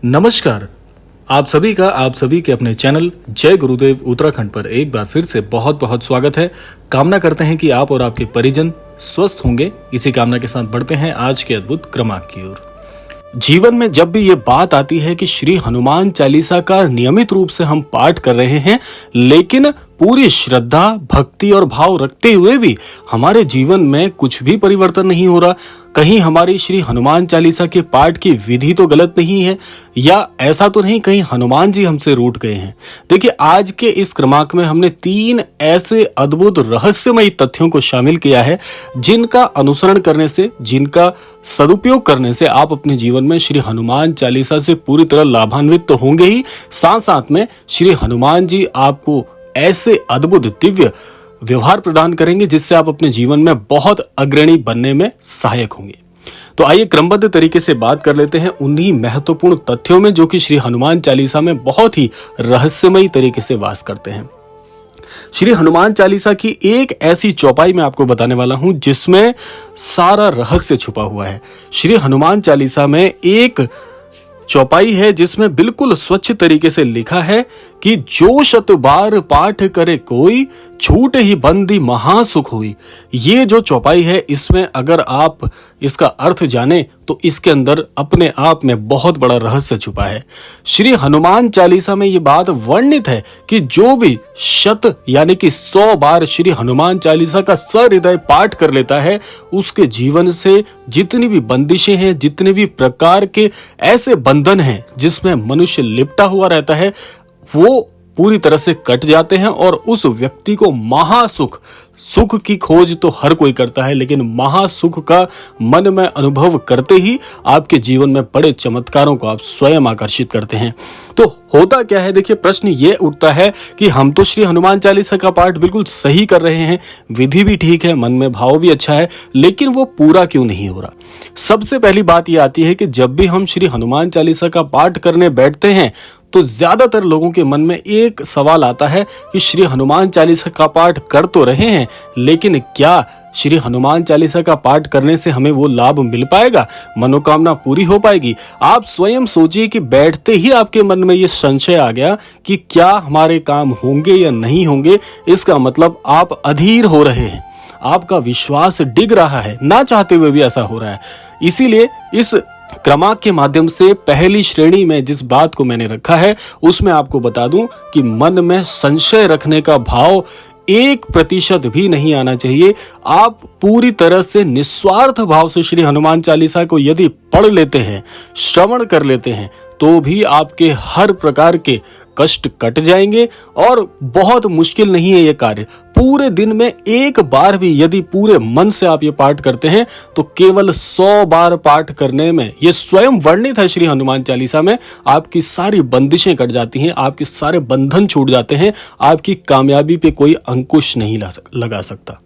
नमस्कार। आप सभी के अपने चैनल जय गुरुदेव उत्तराखंड पर एक बार फिर से बहुत बहुत स्वागत है। कामना करते हैं कि आप और आपके परिजन स्वस्थ होंगे। इसी कामना के साथ बढ़ते हैं आज के अद्भुत क्रमांक की ओर। जीवन में जब भी ये बात आती है कि श्री हनुमान चालीसा का नियमित रूप से हम पाठ कर रहे हैं, लेकिन पूरी श्रद्धा, भक्ति और भाव रखते हुए भी हमारे जीवन में कुछ भी परिवर्तन नहीं हो रहा, कहीं हमारी श्री हनुमान चालीसा के पाठ की विधि तो गलत नहीं है, या ऐसा तो नहीं कहीं हनुमान जी हमसे रूठ गए हैं। देखिए, आज के इस क्रमांक में हमने 3 ऐसे अद्भुत रहस्यमयी तथ्यों को शामिल किया है, जिनका अनुसरण करने से, जिनका सदुपयोग करने से आप अपने जीवन में श्री हनुमान चालीसा से पूरी तरह लाभान्वित तो होंगे ही, साथ साथ में श्री हनुमान जी आपको ऐसे अद्भुत दिव्य व्यवहार प्रदान करेंगे जिससे आप अपने जीवन में बहुत अग्रणी बनने में सहायक होंगे। तो आइए क्रमबद्ध तरीके से बात कर लेते हैं उन्हीं महत्वपूर्ण तथ्यों में जो कि श्री हनुमान चालीसा में बहुत ही रहस्यमयी तरीके से वास करते हैं। श्री हनुमान चालीसा की एक ऐसी चौपाई मैं आपको बताने वाला हूं जिसमें सारा रहस्य छुपा हुआ है। श्री हनुमान चालीसा में एक चौपाई है जिसमें बिल्कुल स्वच्छ तरीके से लिखा है कि जो शत बार पाठ करे कोई, छूट ही बंदी महासुख हुई। ये जो चौपाई है, इसमें अगर आप इसका अर्थ जाने तो इसके अंदर अपने आप में बहुत बड़ा रहस्य छुपा है। श्री हनुमान चालीसा में ये बात वर्णित है कि जो भी शत यानी कि 100 बार श्री हनुमान चालीसा का सहृदय पाठ कर लेता है, उसके जीवन से जितनी भी बंदिशें हैं, जितने भी प्रकार के ऐसे बंधन हैं जिसमें मनुष्य लिपटा हुआ रहता है, वो पूरी तरह से कट जाते हैं और उस व्यक्ति को महासुख, सुख की खोज तो हर कोई करता है, लेकिन महासुख का मन में अनुभव करते ही आपके जीवन में बड़े चमत्कारों को आप स्वयं आकर्षित करते हैं। तो होता क्या है, देखिए, प्रश्न ये उठता है कि हम तो श्री हनुमान चालीसा का पाठ बिल्कुल सही कर रहे हैं, विधि भी ठीक है, मन में भाव भी अच्छा है, लेकिन वो पूरा क्यों नहीं हो रहा। सबसे पहली बात ये आती है कि जब भी हम श्री हनुमान चालीसा का पाठ करने बैठते हैं तो ज्यादातर लोगों के मन में एक सवाल आता है कि श्री हनुमान चालीसा का पाठ कर तो रहे हैं, लेकिन क्या श्री हनुमान चालीसा का पाठ करने से हमें वो लाभ मिल पाएगा, मनोकामना पूरी हो पाएगी। आप स्वयं सोचिए कि बैठते ही आपके मन में ये संशय आ गया कि क्या हमारे काम होंगे या नहीं होंगे। इसका मतलब आप अधीर हो रहे हैं, आपका विश्वास डिग रहा है, ना चाहते हुए भी ऐसा हो रहा है। इसीलिए इस क्रमांक के माध्यम से पहली श्रेणी में जिस बात को मैंने रखा है उसमें आपको बता दूं कि मन में संशय रखने का भाव 1% भी नहीं आना चाहिए। आप पूरी तरह से निस्वार्थ भाव से श्री हनुमान चालीसा को यदि पढ़ लेते हैं, श्रवण कर लेते हैं, तो भी आपके हर प्रकार के कष्ट कट जाएंगे। और बहुत मुश्किल नहीं है ये कार्य। पूरे दिन में एक बार भी यदि पूरे मन से आप ये पाठ करते हैं तो केवल 100 बार पाठ करने में, ये स्वयं वर्णित है श्री हनुमान चालीसा में, आपकी सारी बंदिशें कट जाती हैं, आपके सारे बंधन छूट जाते हैं, आपकी कामयाबी पे कोई अंकुश नहीं लगा सकता।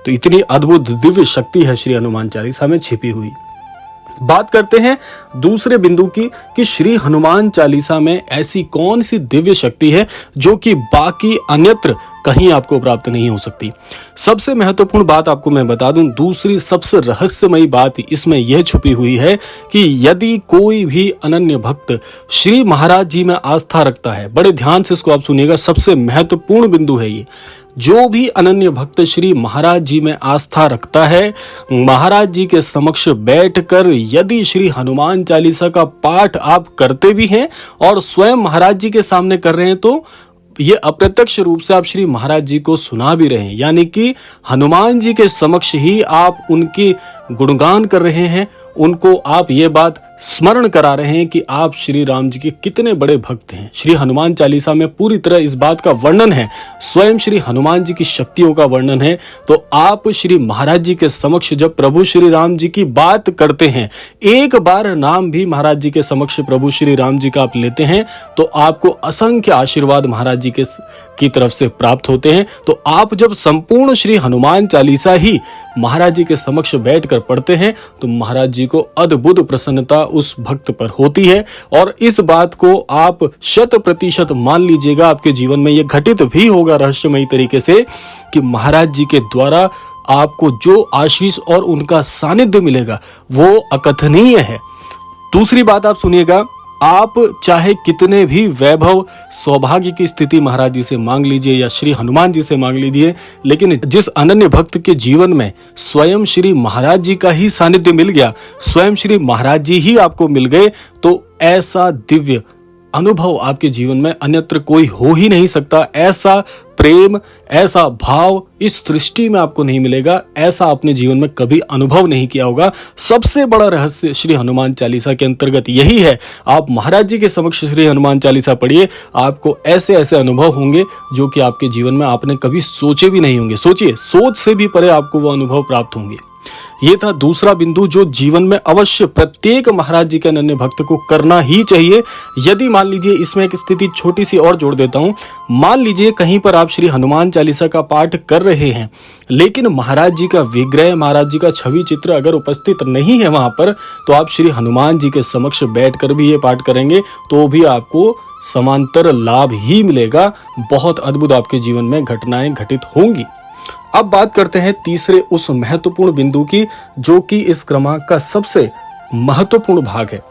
तो इतनी अद्भुत दिव्य शक्ति है श्री हनुमान चालीसा में छिपी हुई। बात करते हैं दूसरे बिंदु की कि श्री हनुमान चालीसा में ऐसी कौन सी दिव्य शक्ति है जो कि बाकी अन्यत्र कहीं आपको प्राप्त नहीं हो सकती। सबसे महत्वपूर्ण बात आपको मैं बता दूं, दूसरी सबसे रहस्यमयी बात इसमें यह छुपी हुई है कि यदि कोई भी अनन्य भक्त श्री महाराज जी में आस्था रखता है, बड़े ध्यान से इसको आप सुनिएगा, सबसे महत्वपूर्ण बिंदु है ये। जो भी अनन्य भक्त श्री महाराज जी में आस्था रखता है, महाराज जी के समक्ष बैठकर यदि श्री हनुमान चालीसा का पाठ आप करते भी हैं और स्वयं महाराज जी के सामने कर रहे हैं, तो ये अप्रत्यक्ष रूप से आप श्री महाराज जी को सुना भी रहे हैं, यानी कि हनुमान जी के समक्ष ही आप उनकी गुणगान कर रहे हैं, उनको आप ये बात स्मरण करा रहे हैं कि आप श्री राम जी के कितने बड़े भक्त हैं। श्री हनुमान चालीसा में पूरी तरह इस बात का वर्णन है, स्वयं श्री हनुमान जी की शक्तियों का वर्णन है। तो आप श्री महाराज जी के समक्ष जब प्रभु श्री राम जी की बात करते हैं, एक बार नाम भी महाराज जी के समक्ष प्रभु श्री राम जी का आप लेते हैं, तो आपको असंख्य आशीर्वाद महाराज जी की तरफ से प्राप्त होते हैं। तो आप जब संपूर्ण श्री हनुमान चालीसा ही महाराज जी के समक्ष बैठकर पढ़ते हैं तो महाराज जी को अद्भुत प्रसन्नता उस भक्त पर होती है। और इस बात को आप 100% मान लीजिएगा, आपके जीवन में यह घटित भी होगा रहस्यमयी तरीके से कि महाराज जी के द्वारा आपको जो आशीष और उनका सानिध्य मिलेगा वो अकथनीय है। दूसरी बात आप सुनिएगा आप चाहे कितने भी वैभव सौभाग्य की स्थिति महाराज जी से मांग लीजिए या श्री हनुमान जी से मांग लीजिए, लेकिन जिस अनन्य भक्त के जीवन में स्वयं श्री महाराज जी का ही सानिध्य मिल गया, स्वयं श्री महाराज जी ही आपको मिल गए, तो ऐसा दिव्य अनुभव आपके जीवन में अन्यत्र कोई हो ही नहीं सकता। ऐसा प्रेम, ऐसा भाव इस सृष्टि में आपको नहीं मिलेगा, ऐसा आपने जीवन में कभी अनुभव नहीं किया होगा। सबसे बड़ा रहस्य श्री हनुमान चालीसा के अंतर्गत यही है। आप महाराज जी के समक्ष श्री हनुमान चालीसा पढ़िए, आपको ऐसे ऐसे अनुभव होंगे जो कि आपके जीवन में आपने कभी सोचे भी नहीं होंगे। सोचिए, सोच से भी परे आपको वो अनुभव प्राप्त होंगे। ये था दूसरा बिंदु जो जीवन में अवश्य प्रत्येक महाराज जी के अनन्य भक्त को करना ही चाहिए। यदि मान लीजिए, इसमें एक स्थिति छोटी सी और जोड़ देता हूं, मान लीजिए कहीं पर आप श्री हनुमान चालीसा का पाठ कर रहे हैं, लेकिन महाराज जी का विग्रह, महाराज जी का छवि चित्र अगर उपस्थित नहीं है वहां पर, तो आप श्री हनुमान जी के समक्ष बैठकर भी ये पाठ करेंगे तो भी आपको समांतर लाभ ही मिलेगा। बहुत अद्भुत आपके जीवन में घटनाएं घटित होंगी। अब बात करते हैं तीसरे उस महत्वपूर्ण बिंदु की, जो कि इस क्रमांक का सबसे महत्वपूर्ण भाग है।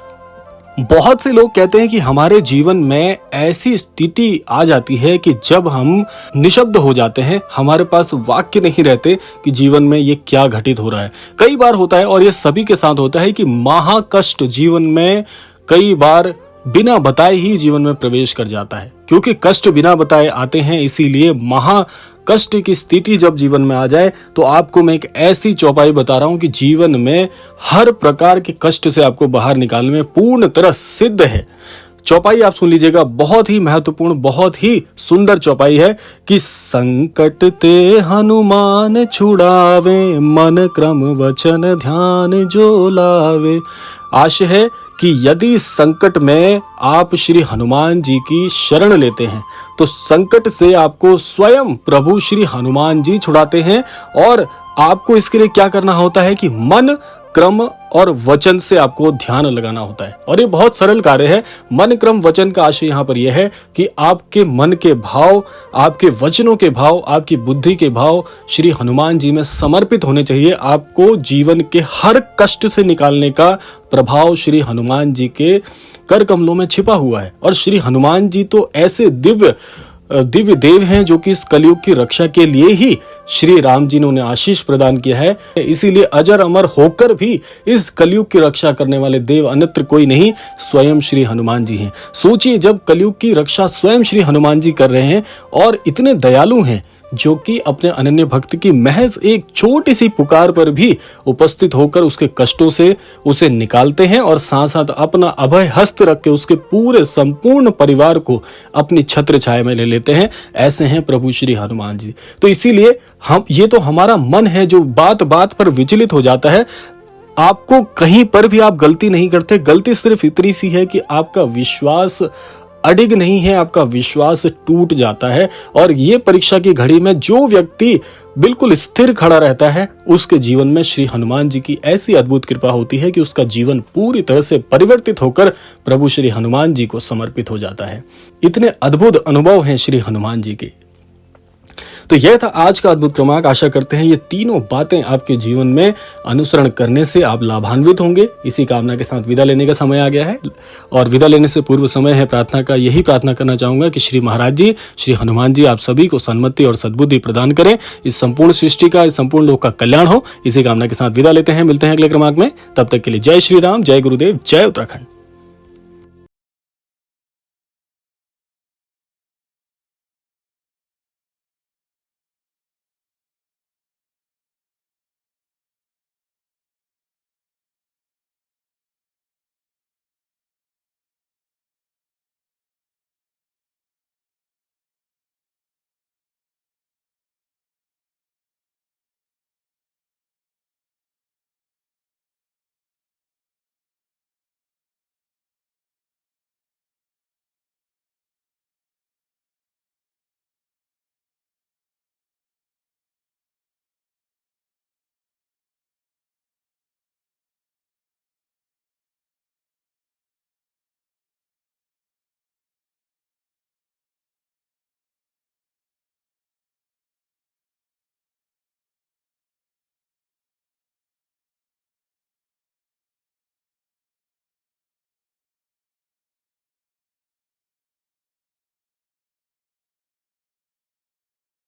बहुत से लोग कहते हैं कि हमारे जीवन में ऐसी स्थिति आ जाती है कि जब हम निशब्द हो जाते हैं, हमारे पास वाक्य नहीं रहते कि जीवन में ये क्या घटित हो रहा है। कई बार होता है, और ये सभी के साथ होता है, कि महाकष्ट जीवन में कई बार बिना बताए ही जीवन में प्रवेश कर जाता है। क्योंकि कष्ट बिना बताए आते हैं, इसीलिए महा कष्ट की स्थिति जब जीवन में आ जाए, तो आपको मैं एक ऐसी चौपाई बता रहा हूं कि जीवन में हर प्रकार के कष्ट से आपको बाहर निकालने में पूर्ण तरह सिद्ध है। चौपाई आप सुन लीजिएगा, बहुत ही महत्वपूर्ण, बहुत ही सुंदर चौपाई है कि संकट ते हनुमान छुड़ावे, मन क्रम वचन ध्यान जो लावे। आशय है कि यदि संकट में आप श्री हनुमान जी की शरण लेते हैं, तो संकट से आपको स्वयं प्रभु श्री हनुमान जी छुड़ाते हैं। और आपको इसके लिए क्या करना होता है कि मन, क्रम और वचन से आपको ध्यान लगाना होता है। और ये बहुत सरल कार्य है। मन, क्रम, वचन का आशय यहाँ पर यह है कि आपके मन के भाव, आपके वचनों के भाव, आपकी बुद्धि के भाव श्री हनुमान जी में समर्पित होने चाहिए। आपको जीवन के हर कष्ट से निकालने का प्रभाव श्री हनुमान जी के कर कमलों में छिपा हुआ है। और श्री हनुमान जी तो ऐसे दिव्य देव हैं जो कि इस कलयुग की रक्षा के लिए ही श्री राम जी ने उन्हें आशीष प्रदान किया है। इसीलिए अजर अमर होकर भी इस कलयुग की रक्षा करने वाले देव अन्यत्र कोई नहीं, स्वयं श्री हनुमान जी हैं। सोचिए, जब कलयुग की रक्षा स्वयं श्री हनुमान जी कर रहे हैं और इतने दयालु हैं, जो कि अपने अनन्य भक्त की महज एक छोटी सी पुकार पर भी उपस्थित होकर उसके कष्टों से उसे निकालते हैं और साथ साथ अपना अभय हस्त रख के उसके पूरे संपूर्ण परिवार को अपनी छत्र छाया में ले लेते हैं। ऐसे हैं प्रभु श्री हनुमान जी। तो इसीलिए ये तो हमारा मन है जो बात बात पर विचलित हो जाता है। आपको कहीं पर भी आप गलती नहीं करते, गलती सिर्फ इतनी सी है कि आपका विश्वास अडिग नहीं है, आपका विश्वास टूट जाता है। और ये परीक्षा की घड़ी में जो व्यक्ति बिल्कुल स्थिर खड़ा रहता है, उसके जीवन में श्री हनुमान जी की ऐसी अद्भुत कृपा होती है कि उसका जीवन पूरी तरह से परिवर्तित होकर प्रभु श्री हनुमान जी को समर्पित हो जाता है। इतने अद्भुत अनुभव हैं श्री हनुमान जी के। तो यह था आज का अद्भुत क्रमांक। आशा करते हैं ये तीनों बातें आपके जीवन में अनुसरण करने से आप लाभान्वित होंगे। इसी कामना के साथ विदा लेने का समय आ गया है, और विदा लेने से पूर्व समय है प्रार्थना का। यही प्रार्थना करना चाहूंगा कि श्री महाराज जी, श्री हनुमान जी आप सभी को सन्मति और सद्बुद्धि प्रदान करें। इस संपूर्ण सृष्टि का, इस संपूर्ण लोक का कल्याण हो। इसी कामना के साथ विदा लेते हैं। मिलते हैं अगले क्रमांक में। तब तक के लिए जय श्री राम, जय गुरुदेव, जय उत्तराखंड।